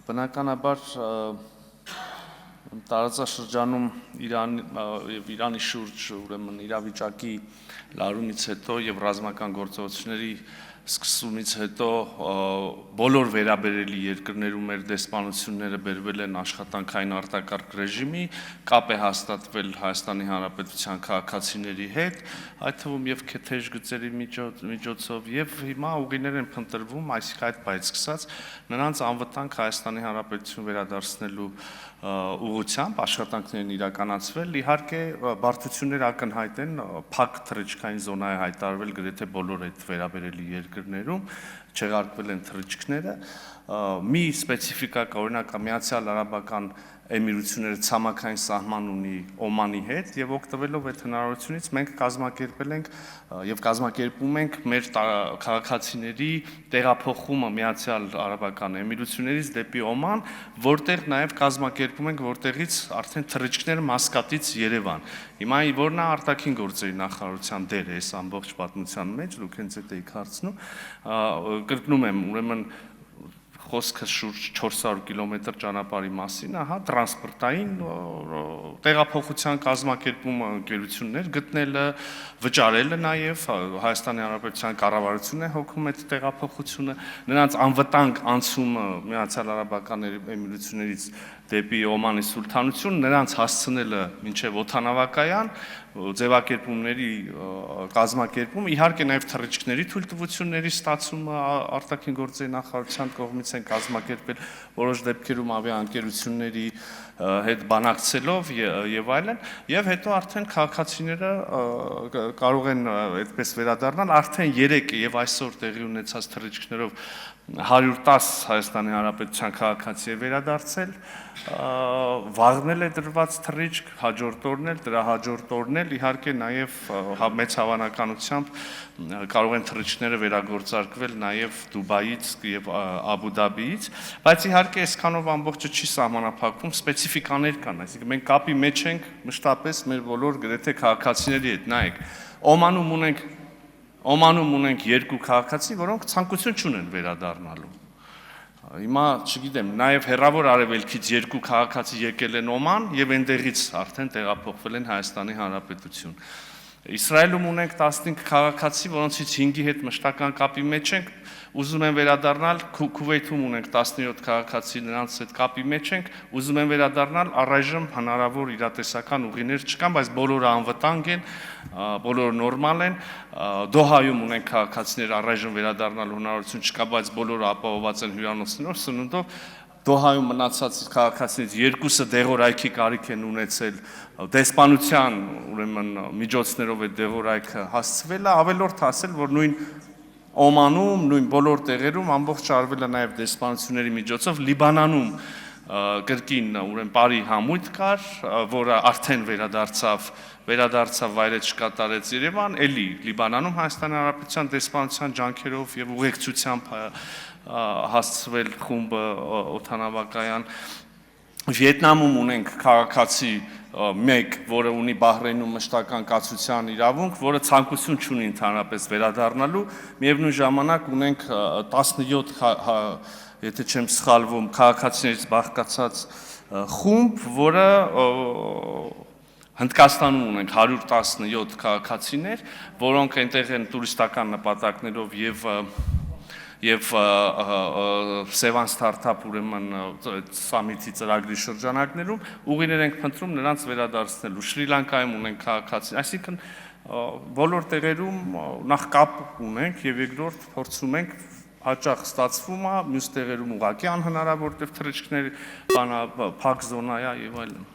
Բնականաբար տարածաշրջանում Իրանի շուրջ ուրեմն իրավիճակի լարումից հետո եւ ռազմական գործողությունների սկսումից հետո բոլոր վերաբերելի երկրներում մեր դեսպանությունները բերվել են աշխատանքային արտակարգ ռեժիմի, կապ է հաստատվել Հայաստանի Հանրապետության քաղաքացիների հետ, այդ թվում եւ քեթեժ գծերի միջոցով եւ հիմա ուղիներ են փնտրվում, այսինքն այդ բայց սկսած նրանց անվտանգ Հայաստանի Հանրապետություն վերադարձնելու ուղղությամբ աշխատանքներն իրականացվել, իհարկե բարդություններ ակնհայտ են, փակ թռիչքային զոնա է հայտարարվել գրեթե բոլոր այդ վերաբերելի երկրներում, չեղարկվել են թռիչքները, մի սպეციფიკա կա, օրինակ Միացյալ Արաբական Էմիրությունները ցամաքային սահման ունի Օմանի հետ եւ օգտվելով այդ հնարավորությունից մենք կազմակերպել ենք եւ կազմակերպում ենք մեր քաղաքացիների տեղափոխումը Միացյալ Արաբական Էմիրություններից դեպի Օման, որտեղ նաեւ կազմակերպում ենք, որտեղից արդեն թռիչքները Մասկատից Երևան։ Հիմա որն է արտաքին գործերի նախարարության դերը այս ամբողջ պատմության մեջ, դուք հենց այդ եք հարցնում, կրկնում եմ, ուրեմն խոսքը շուրջ 400 կիլոմետր ճանապարհի մասին, ահա տրանսպորտային տեղափոխության կազմակերպումը ընկերություններ գտնելը, վճարելը նաև Հայաստանի Հանրապետության կառավարությունն է հոգում այդ տեղափոխությունը, նրանց անվտանգ անցումը Միացյալ Արաբական Էմիրություններից դեպի Օմանի Սուլթանություն, նրանց հասցնելը մինչև օդանավակայան, ձևակերպումների կազմակերպում, իհարկե նաև թռիչքների թույլտվությունների ստացումը արտաքին գործերի նախարարության կողմից են կազմակերպել որոշ դեպքերում ավիաընկերությունների հետ բանակցելով եւ այլն, եւ հետո արդեն քաղաքացիները կարող են այդպես վերադառնալ, արդեն 3 եւ այսօր տեղի ունեցած թռիչքներով 110 Հայաստանի Հանրապետության քաղաքացի է վերադարձել, վաղնել է դրված թռիչք, հաջորդ օրն էլ, դրա հաջորդ օրն էլ իհարկե նաև մեծ հավանականությամբ կարող են թռիչքները վերագործարկվել նաև Դուբայից եւ Աբու Դաբիից, բայց իհարկե այսքանով ամբողջը չի սահմանափակվում, սպეციფիկաներ կան, այսինքն մենք կապի մեջ ենք մշտապես մեր բոլոր գրեթե քաղաքացիների հետ, նայեք, Օմանում ունենք 2 քաղաքացի, որոնք ցանկություն չունեն վերադառնալու։ Հիմա, չգիտեմ, նաև հեռավոր արևելքից 2 քաղաքացի եկել են Օման եւ այնտեղից արդեն տեղափոխվել են Հայաստանի Հանրապետություն։ Իսրայելում ունենք 15 քաղաքացի, որոնցից 5-ի հետ մշտական կապի մեջ ենք, ուզում են վերադառնալ, Քուվեյթում ունենք 17 քաղաքացի, նրանց հետ կապի մեջ ենք, ուզում են վերադառնալ, առայժմ հնարավոր իրատեսական ուղիներ չկան, բայց բոլորը անվտանգ են, բոլորը նորմալ են, Դոհայում ունենք քաղաքացիներ, առայժմ վերադառնալու հնարավորություն չկա, բայց բոլորը ապահովված են հյուրանոցներով, սնունդով, Դոհայում մնացած քաղաքացիներից 2-ը դեղորայքի կարիք են ունեցել, դեսպանության ուրեմն միջոցներով այդ դեղորայքը հասցվել է, ավելորդ ասել, որ նույն Օմանում, նույն բոլոր տեղերում ամբողջ արվել է նաև դեսպանությունների միջոցով, Լիբանանում կրկին ուրեմն բարի համույթ կար, որը արդեն վերադարձավ վայրեջ կատարեց Երևան, էլի Լիբանանում Հայաստանի Հանրապետության դեսպանության ջանքերով եւ ուղեկցությամբ հասցվել խումբը օդանավակայան, Վիետնամում ունենք քաղաքացի 1, որը ունի Բահրեյնում մշտական կացության իրավունք, որը ցանկություն չունի ընդհանրապես վերադառնալու, միևնույն ժամանակ ունենք 17, եթե չեմ սխալվում, քաղաքացիներից բաղկացած խումբ, որը Հնդկաստանում ունենք 117 քաղաքացիներ, որոնք այնտեղ են տուրիստական նպատակներով եւ Sevan Startup ուրեմն սամիթի ծրագրի շրջանակներում ուղիներ ենք փնտրում նրանց վերադարձնելու։ Շրի Լանկայում ունենք քաղաքացի, այսինքն բոլոր տեղերում նախ կապ ունենք եւ երկրորդ փորձում ենք հաճախ ստացվում է, մյուս տեղերում ուղղակի անհնարավոր որտեղ թռիչքների փակ զոնա է եւ այլն։